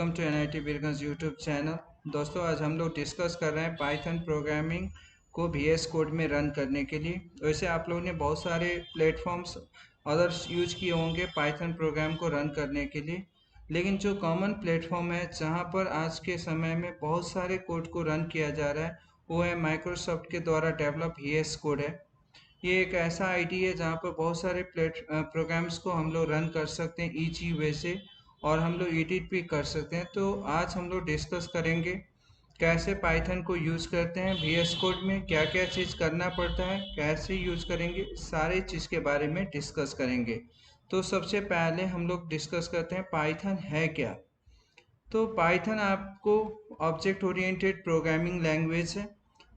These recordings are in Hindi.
Welcome to NIT Birganj YouTube channel. दोस्तों, आज हम लोग डिस्कस कर रहे हैं पाइथन प्रोग्रामिंग को VS कोड में रन करने के लिए। वैसे आप लोगों ने बहुत सारे प्लेटफॉर्म्स अदर्स यूज किए होंगे पाइथन प्रोग्राम को रन करने के लिए, लेकिन जो कॉमन प्लेटफॉर्म है जहां पर आज के समय में बहुत सारे कोड को रन किया जा रहा है वो है माइक्रोसॉफ्ट के द्वारा डेवलप VS कोड है। ये एक ऐसा आईडी है जहाँ पर बहुत सारे प्रोग्राम्स को हम लोग रन कर सकते हैं ईजी वे से, और हम लोग एडिट भी कर सकते हैं। तो आज हम लोग डिस्कस करेंगे कैसे पाइथन को यूज़ करते हैं VS कोड में, क्या क्या चीज़ करना पड़ता है, कैसे यूज़ करेंगे, सारे चीज़ के बारे में डिस्कस करेंगे। तो सबसे पहले हम लोग डिस्कस करते हैं पाइथन है क्या। तो पाइथन आपको ऑब्जेक्ट ओरिएंटेड प्रोग्रामिंग लैंग्वेज है।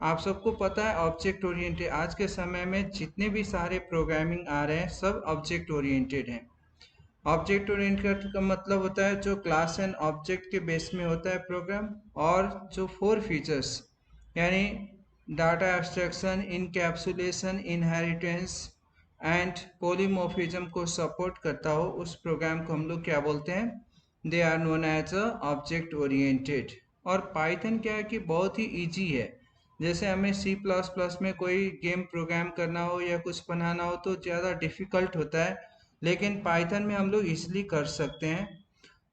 आप सबको पता है ऑब्जेक्ट ओरिएंटेड आज के समय में जितने भी सारे प्रोग्रामिंग आ रहे हैं सब ऑब्जेक्ट ओरिएंटेड हैं। ऑब्जेक्ट ओरिएंटेड का मतलब होता है जो क्लास एंड ऑब्जेक्ट के बेस में होता है प्रोग्राम, और जो 4 फीचर्स यानी data abstraction, encapsulation, inheritance and polymorphism को सपोर्ट करता हो उस प्रोग्राम को हम लोग क्या बोलते हैं, they are known as a object oriented. और पाइथन क्या है कि बहुत ही ईजी है। जैसे हमें C++ में कोई गेम प्रोग्राम करना हो या कुछ बनाना हो तो ज़्यादा डिफ़िकल्ट होता है, लेकिन पाइथन में हम लोग इजीली कर सकते हैं।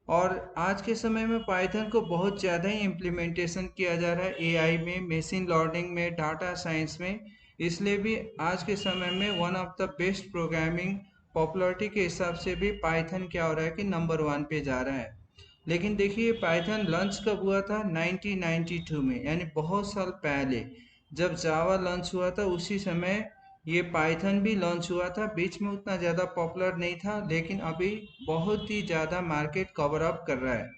और आज के समय में पाइथन को बहुत ज़्यादा ही इम्प्लीमेंटेशन किया जा रहा है AI में, मशीन लर्निंग में, डाटा साइंस में। इसलिए भी आज के समय में one of the best programming popularity के हिसाब से भी पाइथन क्या हो रहा है कि नंबर 1 पे जा रहा है। लेकिन देखिए पाइथन लॉन्च कब हुआ था, 1992 में, यानी बहुत साल पहले। जब जावा लॉन्च हुआ था उसी समय ये पाइथन भी लॉन्च हुआ था। बीच में उतना ज़्यादा पॉपुलर नहीं था, लेकिन अभी बहुत ही ज़्यादा मार्केट कवर अप कर रहा है।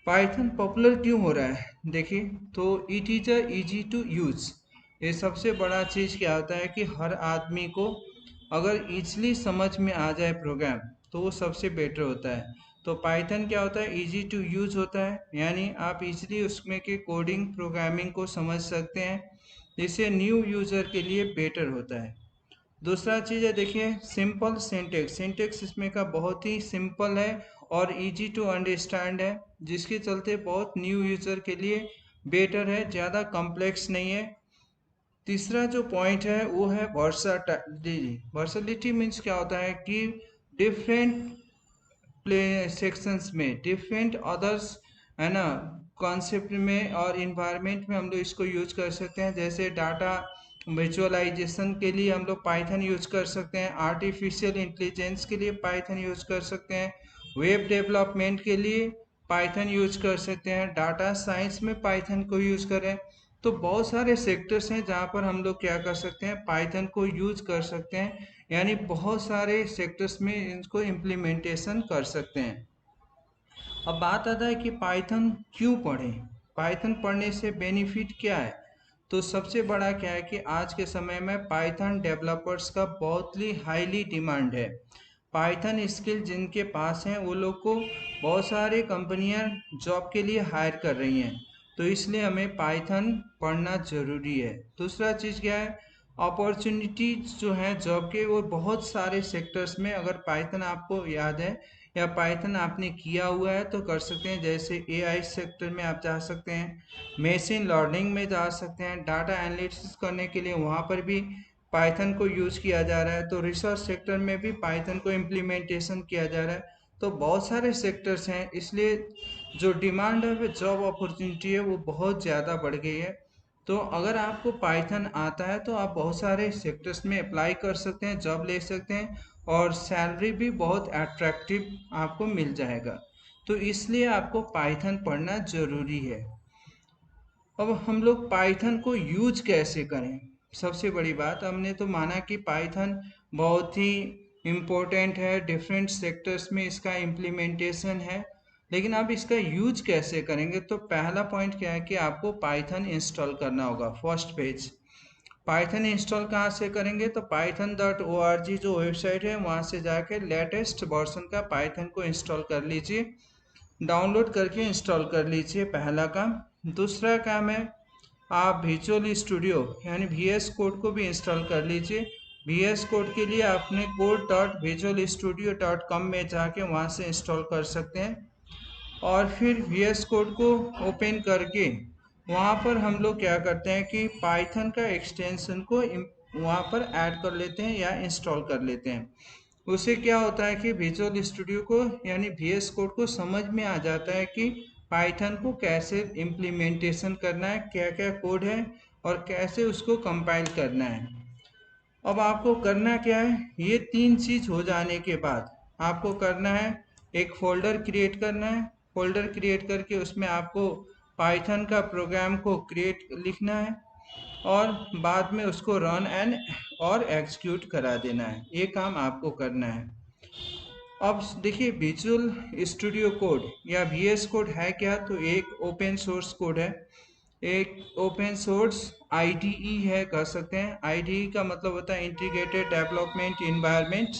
पाइथन पॉपुलर क्यों हो रहा है देखिए, तो it is a easy to use. ये सबसे बड़ा चीज़ क्या होता है कि हर आदमी को अगर इजली समझ में आ जाए प्रोग्राम तो वो सबसे बेटर होता है। तो पाइथन क्या होता है, इजी टू यूज़ होता है, यानी आप इजली उसमें के कोडिंग प्रोग्रामिंग को समझ सकते हैं, जिससे न्यू यूज़र के लिए बेटर होता है। दूसरा चीज़ है देखिए सिंपल सिंटेक्स। सिंटेक्स इसमें का बहुत ही सिंपल है और इजी टू अंडरस्टैंड है, जिसके चलते बहुत न्यू यूज़र के लिए बेटर है, ज़्यादा कॉम्प्लेक्स नहीं है। तीसरा जो पॉइंट है वो है वर्साटिलिटी। वर्साटिलिटी मीन्स क्या होता है कि डिफरेंट प्ले सेक्शंस में, डिफरेंट अदर्स है ना, कॉन्सेप्ट में और इन्वायरमेंट में हम लोग इसको यूज कर सकते हैं। जैसे डाटा विजुअलाइजेशन के लिए हम लोग पाइथन यूज कर सकते हैं, आर्टिफिशियल इंटेलिजेंस के लिए पाइथन यूज कर सकते हैं, वेब डेवलपमेंट के लिए पाइथन यूज कर सकते हैं, डाटा साइंस में पाइथन को यूज करें। तो बहुत सारे सेक्टर्स हैं जहाँ पर हम लोग क्या कर सकते हैं, पाइथन को यूज कर सकते हैं, यानी बहुत सारे सेक्टर्स में इसको इम्प्लीमेंटेशन कर सकते हैं। अब बात आता है कि पाइथन क्यों पढ़ें, पाइथन पढ़ने से बेनिफिट क्या है। तो सबसे बड़ा क्या है कि आज के समय में पाइथन डेवलपर्स का बहुत ही हाईली डिमांड है। पाइथन स्किल जिनके पास हैं वो लोग को बहुत सारी कंपनियां जॉब के लिए हायर कर रही हैं, तो इसलिए हमें पाइथन पढ़ना ज़रूरी है। दूसरा चीज़ क्या है, अपॉर्चुनिटीज जो हैं जॉब के वो बहुत सारे सेक्टर्स में, अगर पाइथन आपको याद है या पाइथन आपने किया हुआ है तो कर सकते हैं। जैसे AI सेक्टर में आप जा सकते हैं, मशीन लर्निंग में जा सकते हैं, डाटा एनालिसिस करने के लिए वहाँ पर भी पाइथन को यूज़ किया जा रहा है। तो रिसर्च सेक्टर में भी पाइथन को इम्प्लीमेंटेशन किया जा रहा है। तो बहुत सारे सेक्टर्स हैं, इसलिए जो डिमांड है जॉब अपॉर्चुनिटी है वो बहुत ज़्यादा बढ़ गई है। तो अगर आपको पाइथन आता है तो आप बहुत सारे सेक्टर्स में अप्लाई कर सकते हैं, जॉब ले सकते हैं, और सैलरी भी बहुत अट्रैक्टिव आपको मिल जाएगा। तो इसलिए आपको पाइथन पढ़ना ज़रूरी है। अब हम लोग पाइथन को यूज कैसे करें, सबसे बड़ी बात, हमने तो माना कि पाइथन बहुत ही इम्पोर्टेंट है, डिफरेंट सेक्टर्स में इसका इम्प्लीमेंटेशन है, लेकिन आप इसका यूज कैसे करेंगे। तो पहला पॉइंट क्या है कि आपको पाइथन इंस्टॉल करना होगा। फर्स्ट पेज पाइथन इंस्टॉल कहाँ से करेंगे, तो python.org जो वेबसाइट है वहाँ से जाके लेटेस्ट वर्जन का पाइथन को इंस्टॉल कर लीजिए, डाउनलोड करके इंस्टॉल कर लीजिए, पहला काम। दूसरा काम है आप विजुअल स्टूडियो यानी VS कोड को भी इंस्टॉल कर लीजिए। VS कोड के लिए आपने code.visualstudio.com में जाके वहाँ से इंस्टॉल कर सकते हैं। और फिर VS कोड को ओपन करके वहाँ पर हम लोग क्या करते हैं कि पाइथन का एक्सटेंशन को वहाँ पर ऐड कर लेते हैं या इंस्टॉल कर लेते हैं। उससे क्या होता है कि विजुअल स्टूडियो को यानी VS कोड को समझ में आ जाता है कि पाइथन को कैसे इम्प्लीमेंटेशन करना है, क्या क्या कोड है और कैसे उसको कंपाइल करना है। अब आपको करना क्या है, ये 3 चीज हो जाने के बाद आपको करना है एक फोल्डर क्रिएट करना है। फोल्डर क्रिएट करके उसमें आपको पाइथन का प्रोग्राम को क्रिएट लिखना है और बाद में उसको रन एंड और एग्जीक्यूट करा देना है। ये काम आपको करना है। अब देखिए विजुअल स्टूडियो कोड या VS कोड है क्या, तो एक ओपन सोर्स कोड है, एक ओपन सोर्स IDE है कह सकते हैं। IDE का मतलब होता है इंटीग्रेटेड डेवलपमेंट इन्वायरमेंट,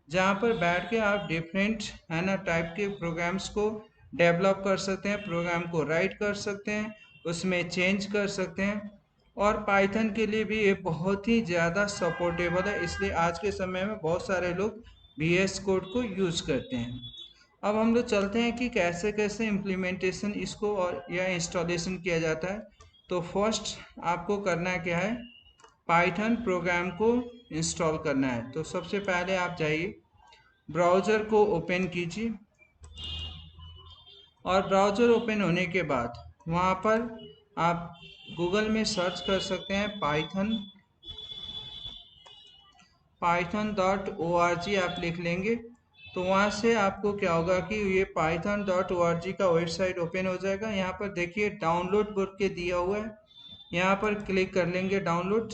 जहाँ पर बैठ के आप डिफरेंट है ना टाइप के प्रोग्राम्स को डेवलप कर सकते हैं, प्रोग्राम को राइट कर सकते हैं, उसमें चेंज कर सकते हैं। और पाइथन के लिए भी ये बहुत ही ज़्यादा सपोर्टेबल है, इसलिए आज के समय में बहुत सारे लोग VS कोड को यूज़ करते हैं। अब हम लोग चलते हैं कि कैसे कैसे इम्प्लीमेंटेशन इसको और या इंस्टॉलेशन किया जाता है। तो फर्स्ट आपको करना क्या है, पाइथन प्रोग्राम को इंस्टॉल करना है। तो सबसे पहले आप जाइए, ब्राउज़र को ओपन कीजिए और ब्राउज़र ओपन होने के बाद वहाँ पर आप गूगल में सर्च कर सकते हैं python.org आप लिख लेंगे। तो वहाँ से आपको क्या होगा कि ये python.org का वेबसाइट ओपन हो जाएगा। यहाँ पर देखिए डाउनलोड बोल के दिया हुआ है, यहाँ पर क्लिक कर लेंगे डाउनलोड।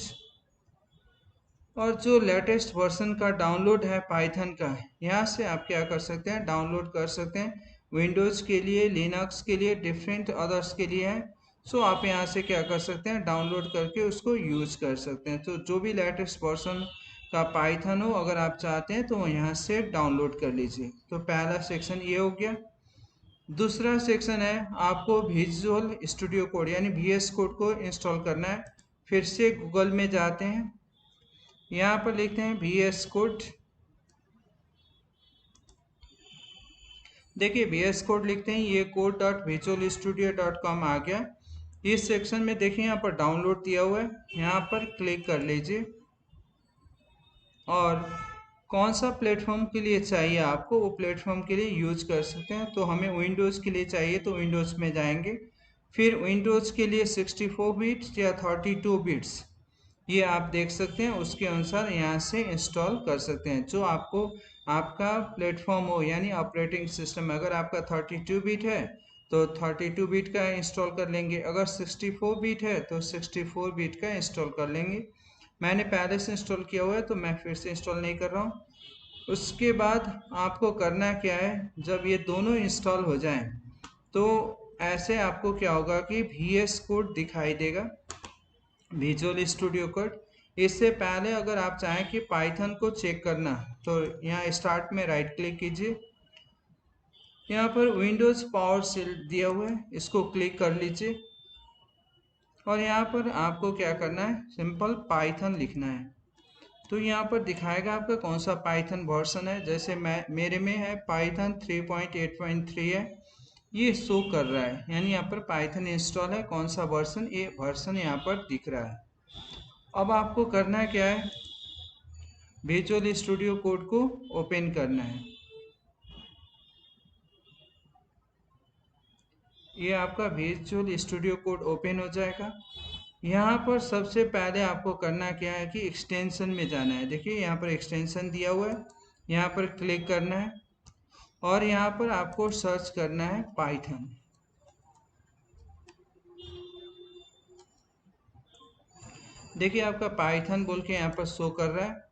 और जो लेटेस्ट वर्जन का डाउनलोड है पाइथन का, यहाँ से आप क्या कर सकते हैं, डाउनलोड कर सकते हैं। विंडोज़ के लिए, लिनक्स के लिए, डिफरेंट अदर्स के लिए है। सो आप यहाँ से क्या कर सकते हैं, डाउनलोड करके उसको यूज़ कर सकते हैं। तो जो भी लेटेस्ट वर्जन का पाइथन हो अगर आप चाहते हैं तो यहाँ से डाउनलोड कर लीजिए। तो पहला सेक्शन ये हो गया। दूसरा सेक्शन है आपको विजुअल स्टूडियो कोड यानी VS कोड को इंस्टॉल करना है। फिर से गूगल में जाते हैं, यहाँ पर लिखते हैं VS कोड। देखिए VS कोड लिखते हैं, ये code.visualstudio.com आ गया। इस सेक्शन में देखिए यहाँ पर डाउनलोड दिया हुआ है, यहाँ पर क्लिक कर लीजिए। और कौन सा प्लेटफॉर्म के लिए चाहिए आपको, वो प्लेटफॉर्म के लिए यूज कर सकते हैं। तो हमें विंडोज़ के लिए चाहिए तो विंडोज़ में जाएंगे। फिर विंडोज़ के लिए 64 बिट्स या 32 बिट्स ये आप देख सकते हैं, उसके अनुसार यहाँ से इंस्टॉल कर सकते हैं जो आपको आपका प्लेटफॉर्म हो। यानी ऑपरेटिंग सिस्टम अगर आपका 32 बिट है तो 32 बिट का इंस्टॉल कर लेंगे, अगर 64 बिट है तो 64 बिट का इंस्टॉल कर लेंगे। मैंने पहले से इंस्टॉल किया हुआ है तो मैं फिर से इंस्टॉल नहीं कर रहा हूँ। उसके बाद आपको करना क्या है, जब ये दोनों इंस्टॉल हो जाएं तो ऐसे आपको क्या होगा कि VS कोड दिखाई देगा, विजुअल स्टूडियो कोड। इससे पहले अगर आप चाहें कि पाइथन को चेक करना तो यहाँ स्टार्ट में राइट क्लिक कीजिए, यहाँ पर विंडोज़ पावर सेल दिया हुआ है, इसको क्लिक कर लीजिए। और यहाँ पर आपको क्या करना है, सिंपल पाइथन लिखना है। तो यहाँ पर दिखाएगा आपका कौन सा पाइथन वर्जन है। जैसे मेरे में है पाइथन 3.8.3 है, ये शो कर रहा है, यानी यहाँ पर पाइथन इंस्टॉल है। कौन सा वर्जन, ये वर्जन यहाँ पर दिख रहा है। अब आपको करना क्या है, विजुअल स्टूडियो कोड को ओपन करना है। ये आपका विजुअल स्टूडियो कोड ओपन हो जाएगा। यहाँ पर सबसे पहले आपको करना क्या है कि एक्सटेंशन में जाना है। देखिए यहाँ पर एक्सटेंशन दिया हुआ है, यहाँ पर क्लिक करना है और यहाँ पर आपको सर्च करना है पाइथन। देखिए आपका पाइथन बोल के यहाँ पर शो कर रहा है।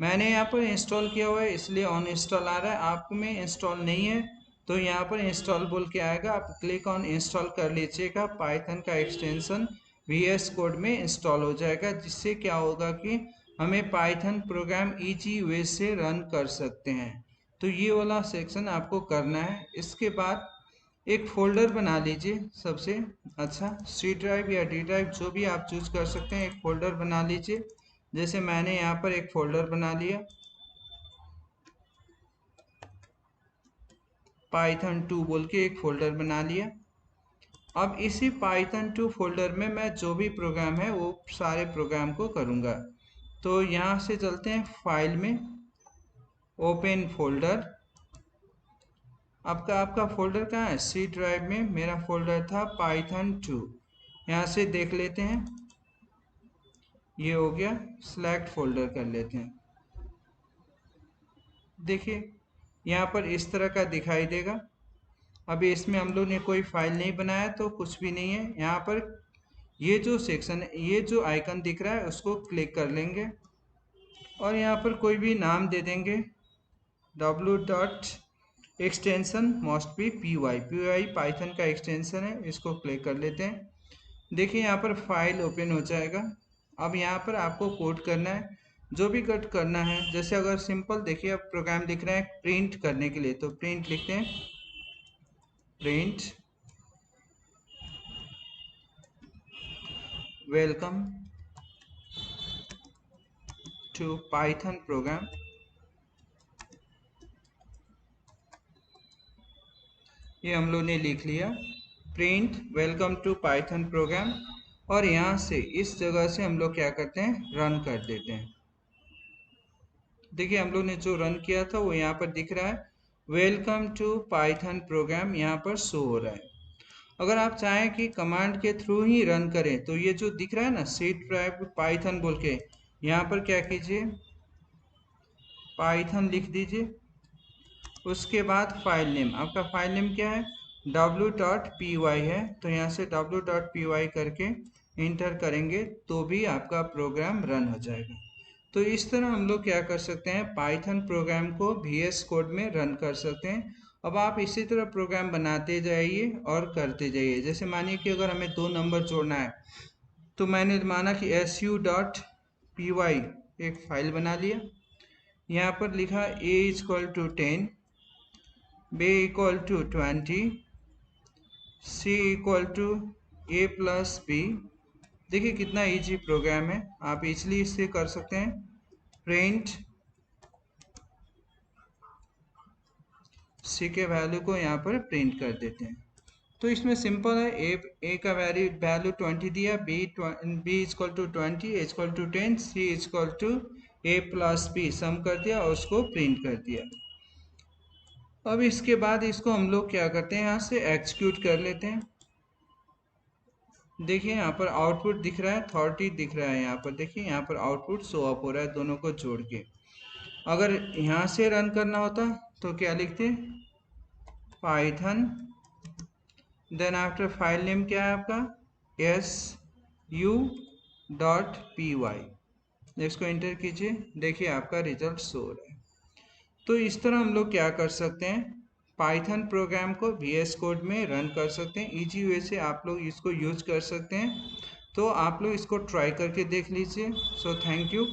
मैंने यहाँ पर इंस्टॉल किया हुआ है इसलिए ऑन इंस्टॉल आ रहा है, आप में इंस्टॉल नहीं है तो यहाँ पर इंस्टॉल बोल के आएगा, आप क्लिक ऑन इंस्टॉल कर लीजिएगा। पाइथन का एक्सटेंशन VS कोड में इंस्टॉल हो जाएगा, जिससे क्या होगा कि हमें पाइथन प्रोग्राम इजी वे से रन कर सकते हैं। तो ये वाला सेक्शन आपको करना है। इसके बाद एक फोल्डर बना लीजिए, सबसे अच्छा C ड्राइव या D ड्राइव जो भी आप चूज कर सकते हैं, एक फोल्डर बना लीजिए। जैसे मैंने यहाँ पर एक फोल्डर बना लिया। python2 बोल के एक फोल्डर बना लिया। अब इसी python2 फोल्डर में मैं जो भी प्रोग्राम है वो सारे प्रोग्राम को करूँगा। तो यहाँ से चलते हैं फाइल में, ओपन फोल्डर। आपका फोल्डर कहाँ है? सी ड्राइव में मेरा फोल्डर था python2। यहाँ से देख लेते हैं, ये हो गया। सेलेक्ट फोल्डर कर लेते हैं। देखिए यहाँ पर इस तरह का दिखाई देगा। अभी इसमें हम लोग ने कोई फाइल नहीं बनाया तो कुछ भी नहीं है। यहाँ पर ये जो सेक्शन है, ये जो आइकन दिख रहा है उसको क्लिक कर लेंगे और यहाँ पर कोई भी नाम दे देंगे। w dot extension must be py Python का एक्सटेंशन है, इसको क्लिक कर लेते हैं। देखिए यहाँ पर फाइल ओपन हो जाएगा। अब यहाँ पर आपको कोड करना है, जो भी कट करना है। जैसे अगर सिंपल देखिए, अब प्रोग्राम लिख रहे हैं प्रिंट करने के लिए, तो प्रिंट लिखते हैं, print welcome to Python program. ये हम लोग ने लिख लिया, print welcome to Python program. और यहाँ से इस जगह से हम लोग क्या करते हैं, रन कर देते हैं। देखिए हम लोग ने जो रन किया था वो यहाँ पर दिख रहा है, वेलकम टू पाइथन प्रोग्राम यहाँ पर शो हो रहा है। अगर आप चाहें कि कमांड के थ्रू ही रन करें तो ये जो दिख रहा है ना, सी ड्राइव पाइथन बोल के, यहाँ पर क्या कीजिए, पाइथन लिख दीजिए। उसके बाद फाइल नेम, आपका फाइल नेम क्या है, w.py है, तो यहाँ से w.py करके इंटर करेंगे तो भी आपका प्रोग्राम रन हो जाएगा। तो इस तरह हम लोग क्या कर सकते हैं, पाइथन प्रोग्राम को VS कोड में रन कर सकते हैं। अब आप इसी तरह प्रोग्राम बनाते जाइए और करते जाइए। जैसे मानिए कि अगर हमें 2 नंबर जोड़ना है, तो मैंने माना कि su.py एक फाइल बना लिया। यहाँ पर लिखा a = 10, b = 20, c = a + b। देखिए कितना इजी प्रोग्राम है, आप इजीली इससे कर सकते हैं। प्रिंट सी के वैल्यू को यहाँ पर प्रिंट कर देते हैं। तो इसमें सिंपल है, ए का वैल्यू 20 दिया, b = 20, a = 10, c = a + b सम कर दिया और उसको प्रिंट कर दिया। अब इसके बाद इसको हम लोग क्या करते हैं, यहाँ से एग्जीक्यूट कर लेते हैं। देखिए यहाँ पर आउटपुट दिख रहा है, 30 दिख रहा है। यहाँ पर देखिए, यहाँ पर आउटपुट शो अप हो रहा है दोनों को जोड़ के। अगर यहाँ से रन करना होता तो क्या लिखते, Python, then after file name क्या है आपका, su.py, इसको एंटर कीजिए। देखिए आपका रिजल्ट शो हो रहा है। तो इस तरह हम लोग क्या कर सकते हैं, पाइथन प्रोग्राम को VS कोड में रन कर सकते हैं। इजी वे से आप लोग इसको यूज कर सकते हैं। तो आप लोग इसको ट्राई करके देख लीजिए। So thank you.